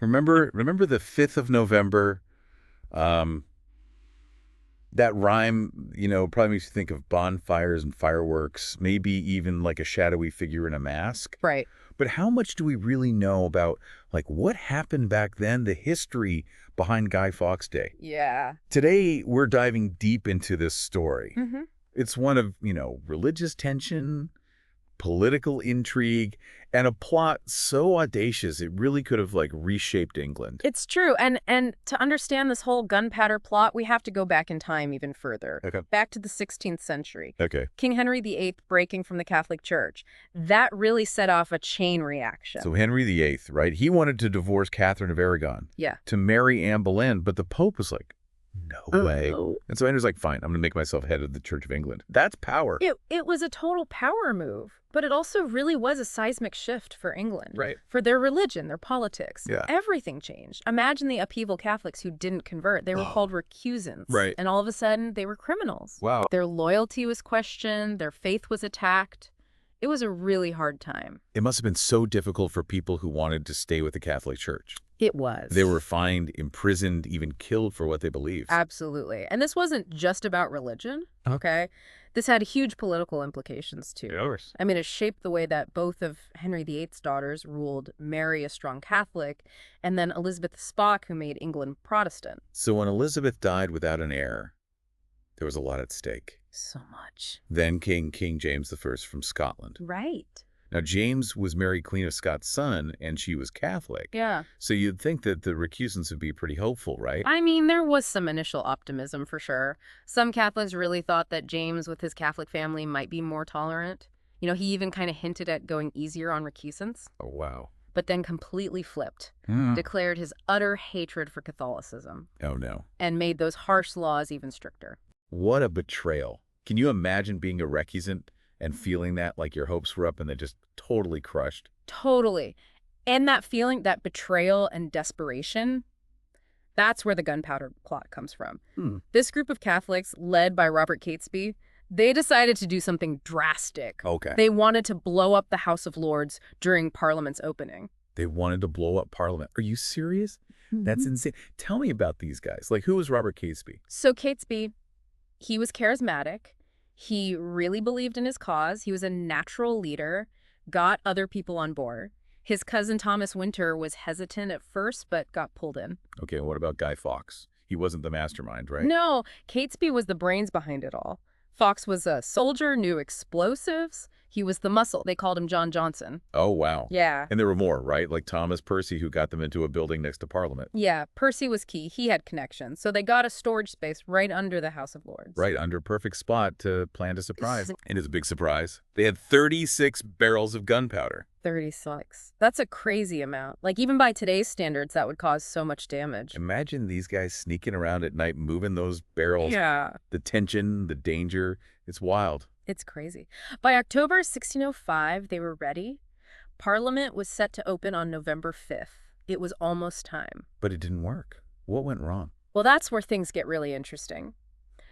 Remember the 5th of November? Um, that rhyme, probably makes you think of bonfires and fireworks, maybe even like a shadowy figure in a mask. Right. But how much do we really know about, like, what happened back then, the history behind Guy Fawkes Day? Yeah. Today, we're diving deep into this story. Mm-hmm. It's one of, religious tension, political intrigue, and a plot so audacious it really could have, like, reshaped England. It's true. And to understand this whole gunpowder plot, we have to go back in time even further. Okay. Back to the 16th century. Okay. King Henry VIII breaking from the Catholic Church. That really set off a chain reaction. So Henry VIII, right? He wanted to divorce Catherine of Aragon. Yeah. To marry Anne Boleyn, but the Pope was like, no way. No. And so Henry's like, fine, I'm going to make myself head of the Church of England. That's power. It was a total power move, but it also really was a seismic shift for England. Right. For their religion, their politics. Yeah. Everything changed. Imagine the upheaval Catholics who didn't convert. They were called recusants. Right. And all of a sudden, they were criminals. Wow. Their loyalty was questioned. Their faith was attacked. It was a really hard time. It must have been so difficult for people who wanted to stay with the Catholic Church. It was. They were fined, imprisoned, even killed for what they believed. Absolutely. And this wasn't just about religion, okay? This had huge political implications, too. Of course. I mean, it shaped the way that both of Henry VIII's daughters ruled, Mary, a strong Catholic, and then Elizabeth Spock, who made England Protestant. So when Elizabeth died without an heir, there was a lot at stake. So much. Then came King James I from Scotland. Right. Now, James was Mary Queen of Scots' son, and she was Catholic. Yeah. So you'd think that the recusants would be pretty hopeful, right? I mean, there was some initial optimism for sure. Some Catholics really thought that James, with his Catholic family, might be more tolerant. He even kind of hinted at going easier on recusants. Oh, wow. But then completely flipped, declared his utter hatred for Catholicism. Oh, no. And made those harsh laws even stricter. What a betrayal. Can you imagine being a recusant and feeling that, like your hopes were up and they're just totally crushed? Totally. And that feeling, that betrayal and desperation, that's where the gunpowder plot comes from. This group of Catholics, led by Robert Catesby, they decided to do something drastic. Okay. They wanted to blow up the House of Lords during Parliament's opening. They wanted to blow up Parliament. Are you serious? That's insane. Tell me about these guys. Like, who was Robert Catesby? So Catesby, he was charismatic. He really believed in his cause. He was a natural leader, got other people on board. His cousin Thomas Winter was hesitant at first, but got pulled in. Okay, what about Guy Fawkes? He wasn't the mastermind, right? No, Catesby was the brains behind it all. Fawkes was a soldier, knew explosives. He was the muscle. They called him John Johnson. Oh, wow. Yeah. And there were more, right? Like Thomas Percy, who got them into a building next to Parliament. Yeah, Percy was key. He had connections. So they got a storage space right under the House of Lords. Right, under perfect spot to plant a surprise. And it's a big surprise. They had 36 barrels of gunpowder. 36. That's a crazy amount. Like, even by today's standards, that would cause so much damage. Imagine these guys sneaking around at night, moving those barrels. Yeah. The tension, the danger. It's wild. It's crazy. By October 1605, they were ready. Parliament was set to open on November 5th. It was almost time. But it didn't work. What went wrong? Well, that's where things get really interesting.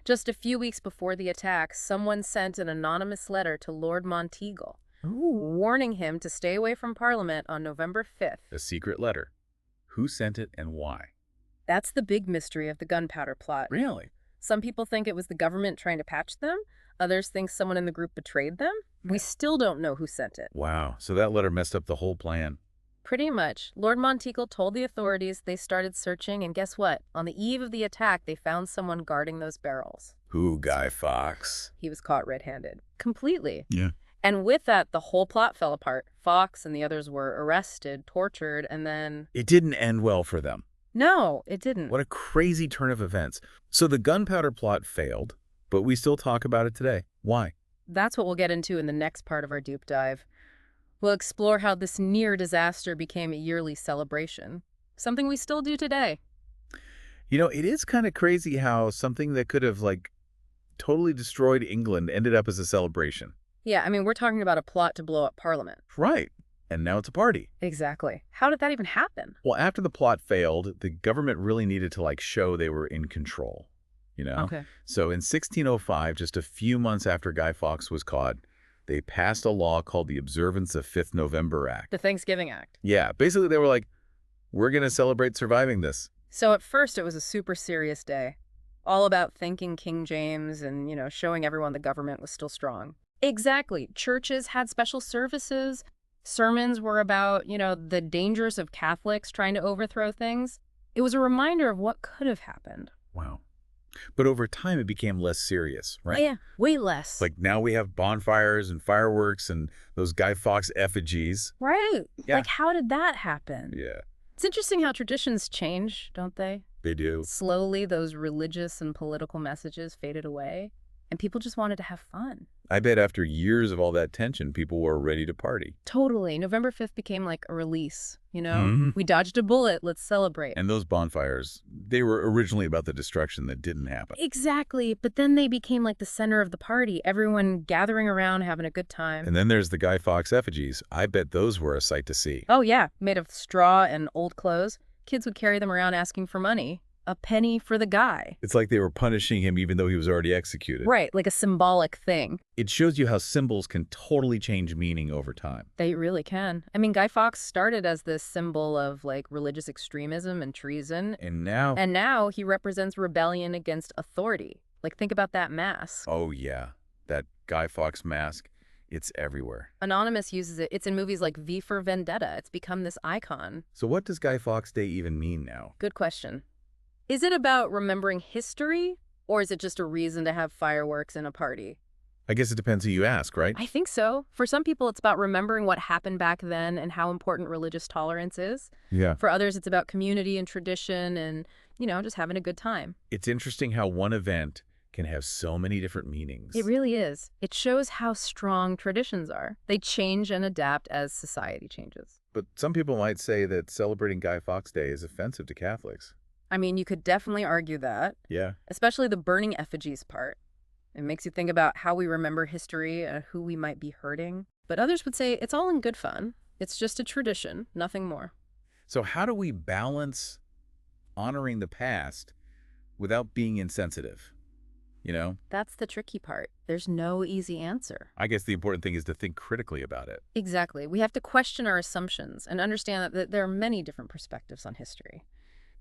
Just a few weeks before the attack, someone sent an anonymous letter to Lord Monteagle, warning him to stay away from Parliament on November 5th. A secret letter. Who sent it and why? That's the big mystery of the gunpowder plot. Really? Some people think it was the government trying to patch them. Others think someone in the group betrayed them. We still don't know who sent it. Wow. So that letter messed up the whole plan. Pretty much. Lord Monteagle told the authorities. They started searching, and guess what? On the eve of the attack, they found someone guarding those barrels. Who, Guy Fawkes? He was caught red-handed. Completely. Yeah. And with that, the whole plot fell apart. Fawkes and the others were arrested, tortured, and then... It didn't end well for them. No, it didn't. What a crazy turn of events. So the gunpowder plot failed, but we still talk about it today. Why? That's what we'll get into in the next part of our deep dive. We'll explore how this near disaster became a yearly celebration, something we still do today. It is kind of crazy how something that could have, totally destroyed England ended up as a celebration. Yeah, I mean, we're talking about a plot to blow up Parliament. Right. And now it's a party. Exactly. How did that even happen? Well, after the plot failed, the government really needed to, show they were in control, Okay. So in 1605, just a few months after Guy Fawkes was caught, they passed a law called the Observance of 5th November Act. The Thanksgiving Act. Yeah, basically they were like, we're going to celebrate surviving this. So at first it was a super serious day, all about thanking King James and, showing everyone the government was still strong. Exactly. Churches had special services. Sermons were about, the dangers of Catholics trying to overthrow things. It was a reminder of what could have happened. Wow. But over time, it became less serious, Oh, right? yeah, way less. Like now we have bonfires and fireworks and those Guy Fawkes effigies. Right. Yeah. Like, how did that happen? Yeah, It's interesting how traditions change, don't they? they do. Slowly, those religious and political messages faded away, and people just wanted to have fun. I bet after years of all that tension, people were ready to party. Totally. November 5th became like a release, Mhm. We dodged a bullet, let's celebrate. And those bonfires, they were originally about the destruction that didn't happen. Exactly, but then they became like the center of the party, everyone gathering around, having a good time. And then there's the Guy Fawkes effigies. I bet those were a sight to see. Oh yeah, made of straw and old clothes. Kids would carry them around asking for money. A penny for the guy. It's like they were punishing him even though he was already executed. Right, like a symbolic thing. It shows you how symbols can totally change meaning over time. They really can. I mean, Guy Fawkes started as this symbol of like religious extremism and treason. And now, He represents rebellion against authority. Like, think about that mask. oh yeah, that Guy Fawkes mask, it's everywhere. Anonymous uses it. It's in movies like V for Vendetta. It's become this icon. So what does Guy Fawkes Day even mean now? Good question. Is it about remembering history, or is it just a reason to have fireworks and a party? I guess it depends who you ask, right? I think so. For some people, it's about remembering what happened back then and how important religious tolerance is. Yeah. For others, it's about community and tradition and, just having a good time. It's interesting how one event can have so many different meanings. It really is. It shows how strong traditions are. They change and adapt as society changes. But some people might say that celebrating Guy Fawkes Day is offensive to Catholics. I mean, you could definitely argue that, Yeah. especially the burning effigies part. It makes you think about how we remember history and who we might be hurting. But others would say it's all in good fun. It's just a tradition, nothing more. So how do we balance honoring the past without being insensitive? That's the tricky part. There's no easy answer. I guess the important thing is to think critically about it. Exactly. We have to question our assumptions and understand that there are many different perspectives on history.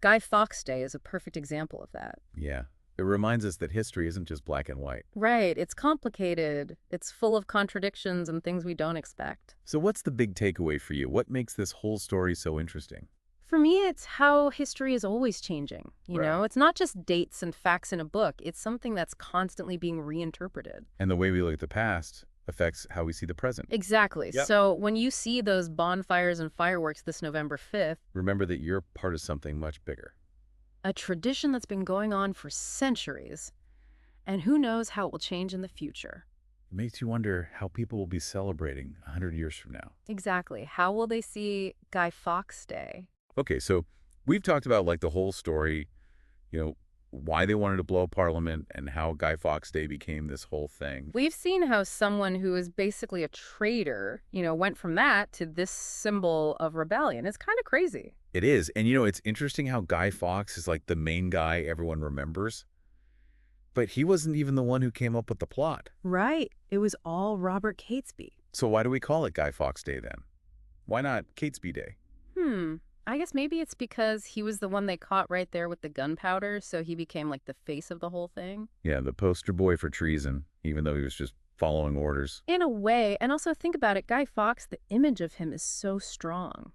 Guy Fawkes Day is a perfect example of that. Yeah. It reminds us that history isn't just black and white. Right. It's complicated. It's full of contradictions and things we don't expect. So what's the big takeaway for you? What makes this whole story so interesting? For me, it's how history is always changing. Right. It's not just dates and facts in a book. It's something that's constantly being reinterpreted. And the way we look at the past affects how we see the present. Exactly. Yep. So when you see those bonfires and fireworks this November 5th, Remember that you're part of something much bigger. a tradition that's been going on for centuries, and who knows how it will change in the future. It makes you wonder how people will be celebrating 100 years from now. Exactly. How will they see Guy Fawkes Day? Okay, so we've talked about like the whole story, why they wanted to blow up Parliament and how Guy Fawkes Day became this whole thing. We've seen how someone who is basically a traitor, went from that to this symbol of rebellion. It's kind of crazy. It is. And it's interesting how Guy Fawkes is like the main guy everyone remembers. But he wasn't even the one who came up with the plot. Right. It was all Robert Catesby. So why do we call it Guy Fawkes Day then? Why not Catesby Day? I guess maybe it's because he was the one they caught right there with the gunpowder, so he became like the face of the whole thing. Yeah, the poster boy for treason, even though he was just following orders. In a way, and also think about it, Guy Fawkes, the image of him is so strong.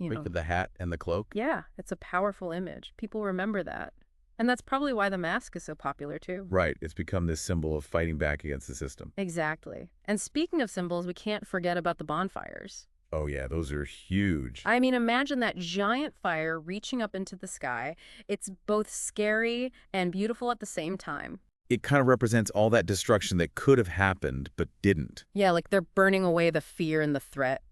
Like with the hat and the cloak? Yeah, it's a powerful image. People remember that. And that's probably why the mask is so popular, too. Right. It's become this symbol of fighting back against the system. Exactly. And speaking of symbols, we can't forget about the bonfires. Oh, yeah, those are huge. I mean, imagine that giant fire reaching up into the sky. It's both scary and beautiful at the same time. It kind of represents all that destruction that could have happened but didn't. Yeah, like they're burning away the fear and the threat.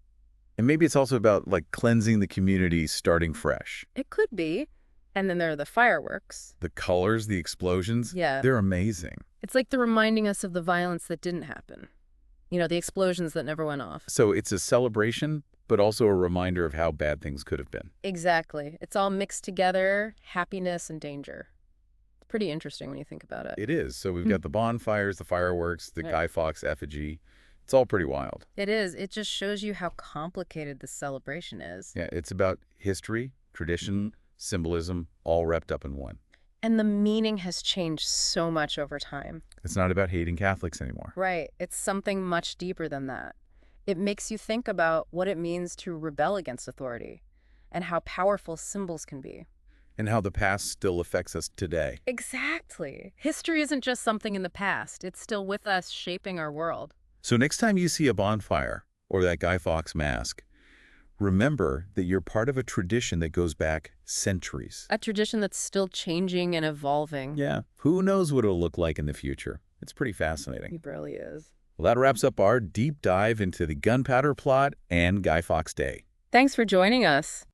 And maybe it's also about like cleansing the community, starting fresh. It could be. And then there are the fireworks. The colors, the explosions, Yeah. they're amazing. It's like they're reminding us of the violence that didn't happen. The explosions that never went off. So it's a celebration, but also a reminder of how bad things could have been. Exactly. It's all mixed together, happiness and danger. It's pretty interesting when you think about it. It is. So we've got the bonfires, the fireworks, the Right. Guy Fawkes effigy. It's all pretty wild. It is. It just shows you how complicated this celebration is. Yeah, it's about history, Tradition, symbolism, all wrapped up in one. And the meaning has changed so much over time. It's not about hating Catholics anymore. Right. It's something much deeper than that. It makes you think about what it means to rebel against authority and how powerful symbols can be. And how the past still affects us today. Exactly. History isn't just something in the past. It's still with us, shaping our world. So next time you see a bonfire or that Guy Fawkes mask, remember that you're part of a tradition that goes back centuries. A tradition that's still changing and evolving. Yeah. Who knows what it'll look like in the future? It's pretty fascinating. It really is. Well, that wraps up our deep dive into the Gunpowder Plot and Guy Fawkes Day. Thanks for joining us.